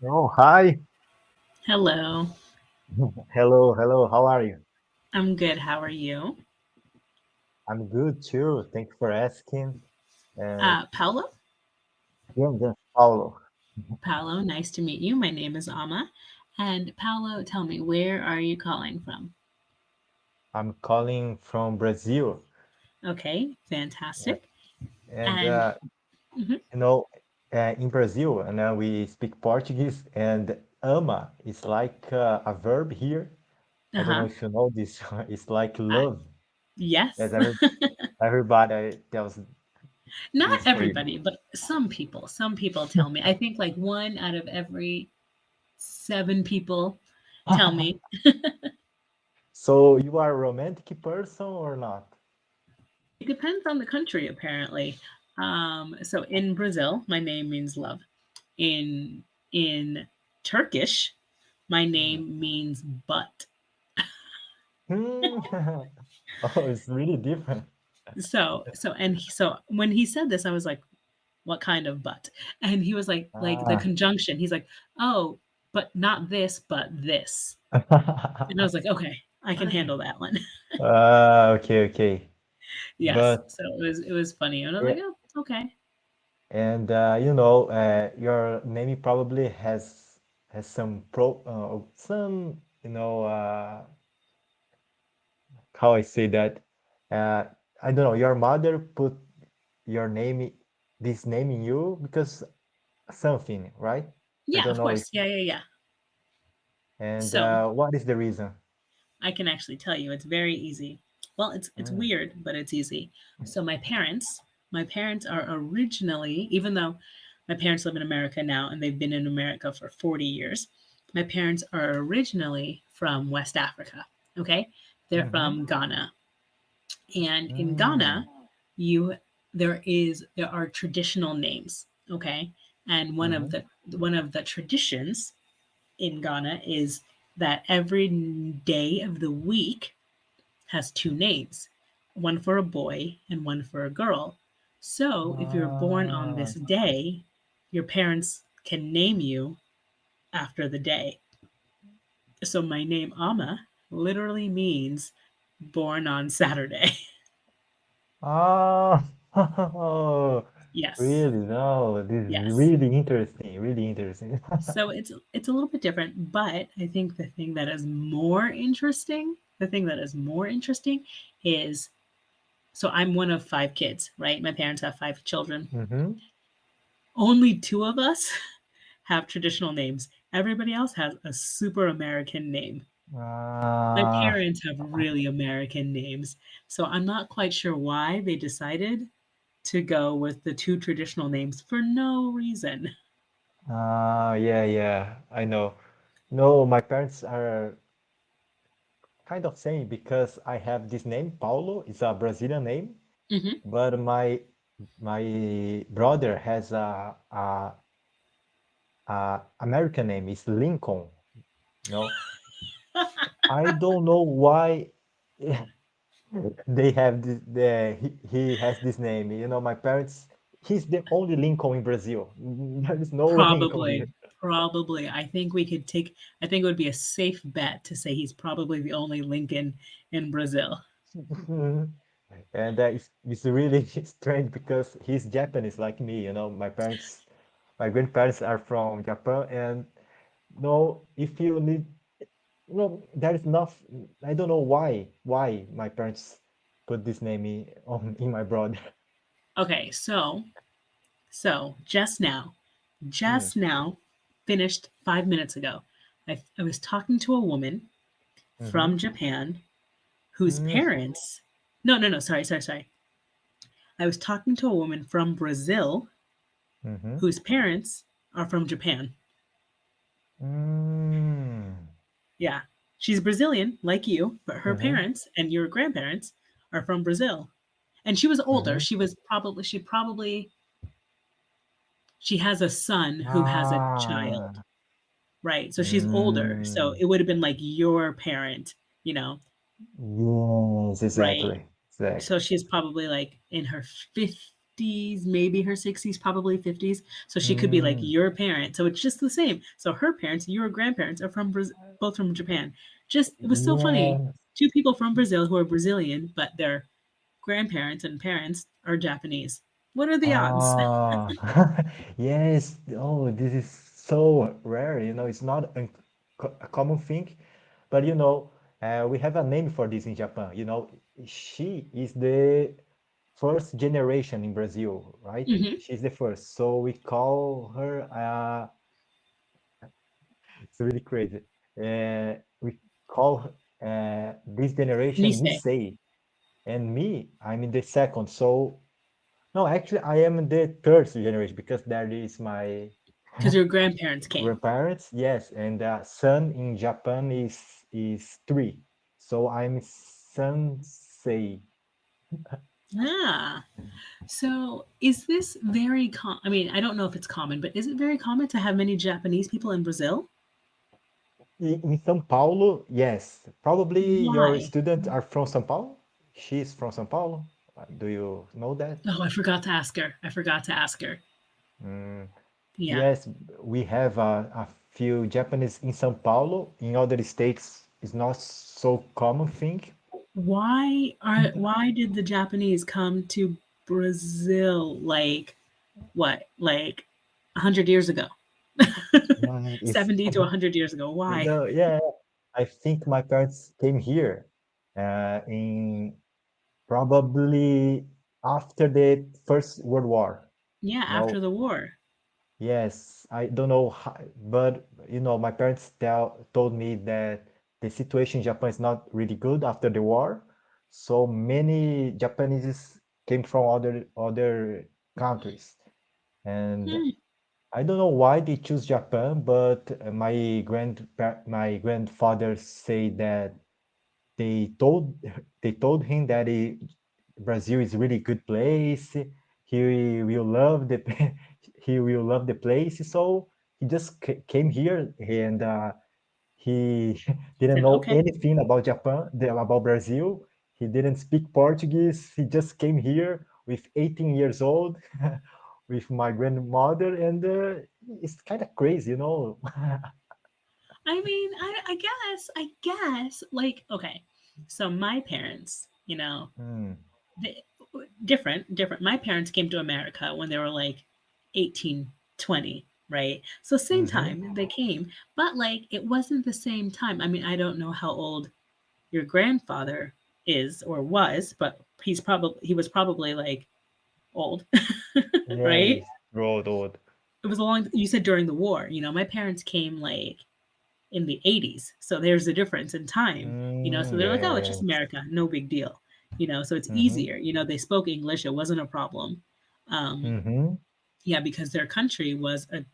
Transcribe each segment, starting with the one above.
Oh, hi. Hello. Hello, hello. How are you? I'm good. How are you? I'm good too. Thank you for asking. And Paolo? yeah, Paulo. Paolo, nice to meet you. My name is Ama. And Paolo, tell me, where are you calling from? I'm calling from Brazil. Okay, Yeah. fantastic. And And mhm, you know, in Brazil, and we speak Portuguese, and ama is like a verb here. I don't know uh-huh. if you know this. It's like Uh, love. As yes. everybody tells Not this for you. everybody, but some people. Some people tell me. I think like one out of every seven people tell me. So you are a romantic person or not? It depends on the country, apparently. So in Brazil, my name means love. In Turkish, my Hmm. name means butt. Hmm. Oh, it's really different. So when he said this, I was like, "What kind of butt?" And he was like the Ah. conjunction. He's like, "Oh, but not this, but this." And I was like, "Okay, I can handle that one." Okay, okay. Yes. But So it was funny, and I was yeah, like, "Oh, okay." and your name probably has some how I say that. Uh, I don't know. Your mother put your name, this name in you because something, right? I Yeah, don't of know if. course. Yeah, yeah, yeah. And So what is the reason? I can actually tell you, it's very easy. Well, it's Mm, weird, but it's easy. So my parents are originally, even though my parents live in America now and they've been in America for 40 years, my parents are originally from West Africa. Okay? They're mhm, from Ghana. And in mm, Ghana, you there are traditional names, okay? And one of mhm. the traditions in Ghana is that every day of the week has two names, one for a boy and one for a girl. So if you're born on Ah, this day, your parents can name you after the day. So my name Ama literally means born on Saturday. ah, oh, Yes. really? No, this is Yes. really interesting. Really interesting. So it's a little bit different, but I think the thing that is more interesting is so I'm one of five kids, right? My parents have five children. Mm-hmm. Only two of us have traditional names. Everybody else has a super American name. My Ah, parents have really American names. So I'm not quite sure why they decided to go with the two traditional names for no reason. yeah, yeah. I know. No, my parents are kind of same because I have this name, Paulo. It's a Brazilian name, Hmm. but my brother has a American name. It's Lincoln. No, I don't know why they have this. He has this name. My parents. He's the only Lincoln in Brazil. There is no Lincoln Probably. here. Probably. I think it would be a safe bet to say he's probably the only Lincoln in Brazil. And it's really strange because he's Japanese like me. My grandparents are from Japan, and no, if you need, there is nothing. I don't know why my parents put this name in my brother. Okay, so Mm, just now, finished 5 minutes ago, I was talking to a woman mm-hmm, from Japan whose mm, parents, no, no, no, sorry. I was talking to a woman from Brazil mm-hmm, whose parents are from Japan. mm, Yeah. She's Brazilian, like you, but her mm-hmm, parents and your grandparents are from Brazil. And she was older. mm-hmm. She has a son who has a child, Ah, right? So she's older. So mm, it would have been like your parent, you know, yes, right? exactly, exactly. So she's probably like in her 50s, maybe her 60s, probably 50s. So she could be like Mm, your parent. So it's just the same. So her parents, your grandparents are both from Japan. Just it was so funny. yes. Two people from Brazil who are Brazilian, but their grandparents and parents are Japanese. What are the odds? Ah, yes. Oh, this is so rare. It's not a common thing. But we have a name for this in Japan. She is the first generation in Brazil, right? Hmm. She's the first. So we call her, it's really crazy. We call this generation Nisei, Nisei. And me, I'm in the second. So, no, actually, I am in the third generation because that is my because your grandparents came. grandparents. Yes, and son in Japan is three. So I'm Sansei. Ah, so is this very I mean, I don't know if it's common, but is it very common to have many Japanese people in Brazil? In São Paulo, yes. Probably your Why? students are from São Paulo. She's from São Paulo. Do you know that? Oh, I forgot to ask her. I forgot to ask her. Mm, Yeah. yes, we have a few Japanese in São Paulo. In other states, it's not so common thing. Why did the Japanese come to Brazil like what? Like 100 years ago? Yeah, it's 70 to 100 years ago. Why? yeah. I think my parents came here in probably after the First World War. Yeah, after No, the war. yes, I don't know how, but my parents told me that the situation in Japan is not really good after the war. So many Japanese came from other countries, and Hmm. I don't know why they choose Japan, but my grandfather say that they told they told him that Brazil is really good place. He will love the he will love the place. So he just came here and he didn't Said, know okay. anything about about Brazil. He didn't speak Portuguese. He just came here with 18 years old with my grandmother, and it's kind of crazy. I mean, I guess, like, okay. So my parents, Mm, they, different. My parents came to America when they were like 18, 20, right? So same mm-hmm. time they came, but like it wasn't the same time. I mean, I don't know how old your grandfather is or was, but he was probably like old, right? Yes, road old. It was a long. You said during the war. My parents came like in the 80s. So there's a difference in time, So they're like, oh, it's just Yes. America, no big deal, so it's Mm-hmm. easier. They spoke English, it wasn't a problem. Um, Mm-hmm. yeah, because their country was a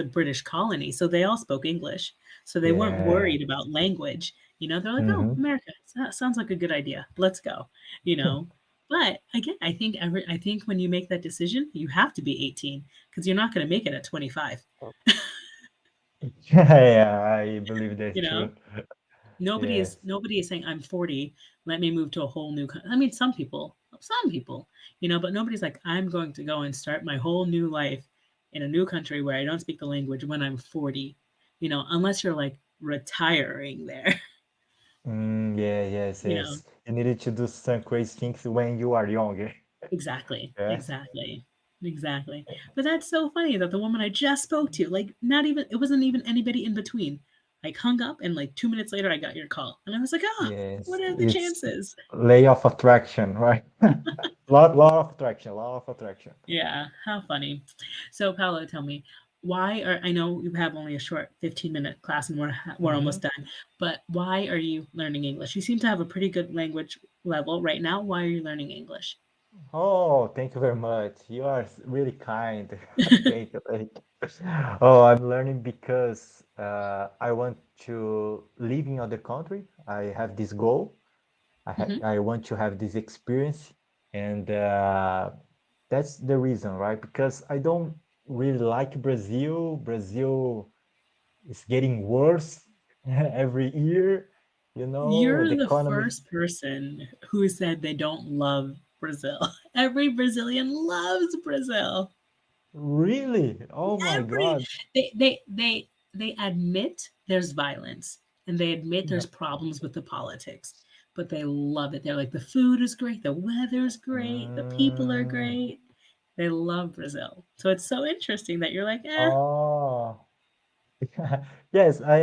British colony, so they all spoke English. So they weren't Yeah. worried about language. They're like, oh, Mm-hmm. America, that sounds like a good idea. Let's go. You know. But again, I think when you make that decision, you have to be 18 because you're not going to make it at 25. Yeah, I believe that's You know, true. Yes. nobody is saying I'm 40, let me move to a whole new I mean some people, but nobody's like I'm going to go and start my whole new life in a new country where I don't speak the language when I'm 40, unless you're like retiring there, Yeah, yes, you know. yes. You needed to do some crazy things when you are younger. Exactly. Yes. Exactly. Exactly. But that's so funny that the woman I just spoke to, like not even it wasn't even anybody in between. Like hung up and like 2 minutes later I got your call. And I was like, oh, Yes. what are the It's chances? lay of attraction, right? Lot of attraction, lot of attraction. Yeah, how funny. So, Paolo, tell me, I know you have only a short 15-minute class and we're Mm-hmm. almost done, but why are you learning English? You seem to have a pretty good language level right now. Why are you learning English? Oh, thank you very much. You are really kind. Thank you. Thank you. Oh, I'm learning because I want to live in other country. I have this goal. Hmm. I want to have this experience, and that's the reason, right? Because I don't really like Brazil. Brazil is getting worse every year. The You're the economy. first person who said they don't love Brazil. Every Brazilian loves Brazil. Really? Oh my Every God. they admit there's violence and they admit Yeah. there's problems with the politics, but they love it. They're like the food is great, the weather's great, the people are Mm, great. They love Brazil. So it's so interesting that you're like, eh. oh. Yes, I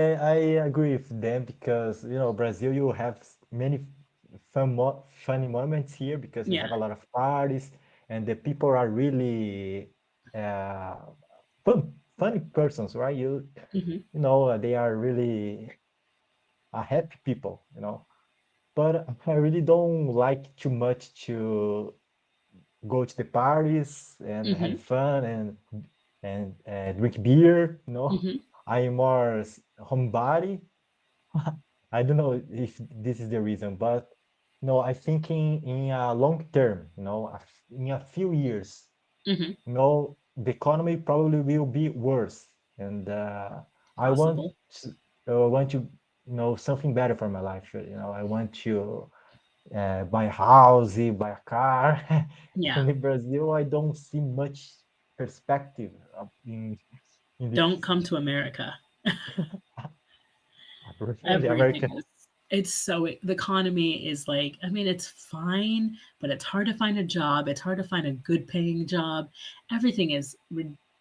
agree with them because Brazil you have many funny moments here because you Yeah. have a lot of parties and the people are really uh funny persons, right? Hmm. They are really happy people. But I really don't like too much to go to the parties and have Hmm. fun and drink beer. Hmm. I am more homebody. I don't know if this is the reason, but no, I think in a long term, in a few years, Hmm. the economy probably will be worse, and I Possible. want to something better for my life. I want to buy a house, buy a car. Yeah. And in Brazil, I don't see much perspective in Don't this. come to America. Really, Everything American. is it's so the economy is like, I mean, it's fine, but it's hard to find a job. It's hard to find a good paying job. Everything is Ah,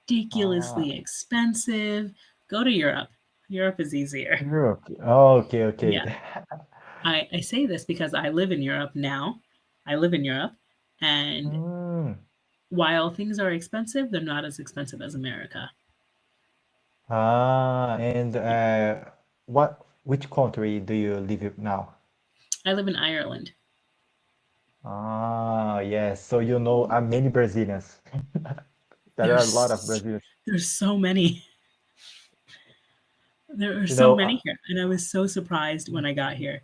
ridiculously expensive. Go to Europe. Europe is easier. Europe. Oh, okay, okay. Yeah. I say this because I live in Europe now. I live in Europe, and Mm. while things are expensive, they're not as expensive as America. And which country do you live in now? I live in Ireland. Yes. So many Brazilians. There are a lot of There's Brazilians. there's so many. There are You so know, many uh, here, and I was so surprised when I got here.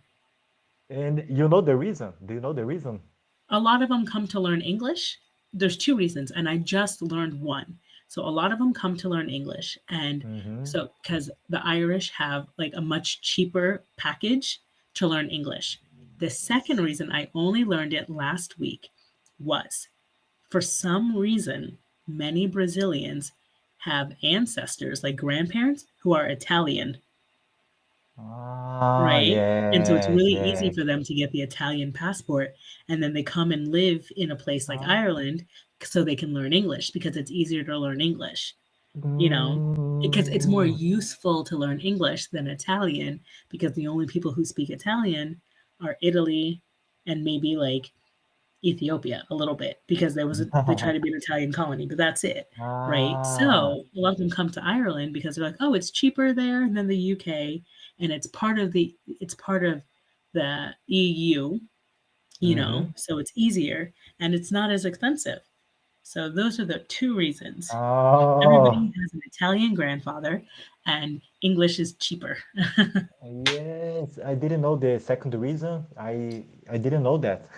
and you know the reason. Do you know the reason? A lot of them come to learn English. There's two reasons, and I just learned one. So a lot of them come to learn English, and Mm-hmm. so because the Irish have like a much cheaper package to learn English. The second reason I only learned it last week was for some reason, many Brazilians have ancestors, like grandparents, who are Italian, right? And so it's Yes, really easy yes. for them to get the Italian passport. And then they come and live in a place like Ah, Ireland so they can learn English because it's easier to learn English, you know, because it's more mm, useful to learn English than Italian because the only people who speak Italian are Italy and maybe like Ethiopia a little bit because they try to be an Italian colony, but that's it, right? ah, So a lot of them come to Ireland because they're like, oh, it's cheaper there than the UK, and it's part of the EU, mm-hmm. so it's easier and it's not as expensive. So those are the two reasons. Oh, Everybody has an Italian grandfather, and English is cheaper. yes. I didn't know the second reason. I didn't know that.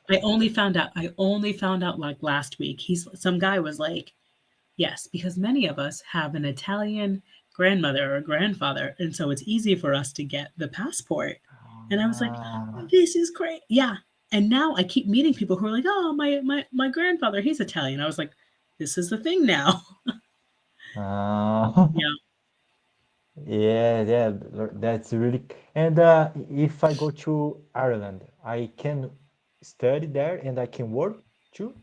I only found out like last week. Some guy was like, yes, because many of us have an Italian grandmother or grandfather, and so it's easy for us to get the passport. And I was like, Ah, this is great. Yeah. And now I keep meeting people who are like, oh, my grandfather, he's Italian. I was like, this is the thing now. ah. Yeah. Yeah, yeah, that's really. And if I go to Ireland, I can study there and I can work too.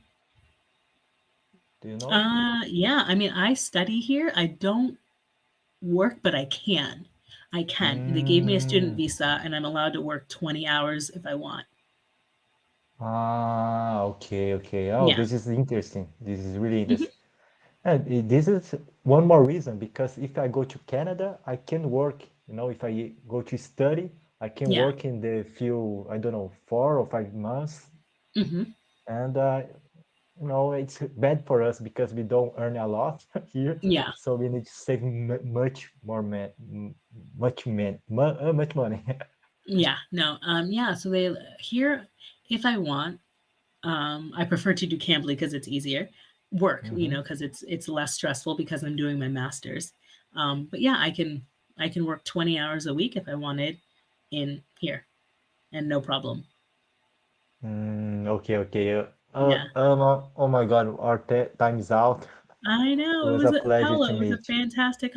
Do you know? Yeah. I mean, I study here. I don't work, but I can. I can. They gave me a student Mm. visa, and I'm allowed to work 20 hours if I want. Okay, okay. Oh, Yeah. this is interesting. This is really Hmm. interesting. And this is one more reason because if I go to Canada, I can work. If I go to study, I can Yeah. work in the few, I don't know, 4 or 5 months. Hmm. And it's bad for us because we don't earn a lot here, Yeah. so we need to save much more much money. Yeah. No. Yeah. So they here, if I want, I prefer to do Cambly because it's easier. Work, Hmm. because it's less stressful because I'm doing my master's. But yeah, I can work 20 hours a week if I wanted in here, and no problem. Okay, okay. Yeah. Oh my God, our time is out. I It know. It was was a a pleasure Paolo, to it was a meet you. fantastic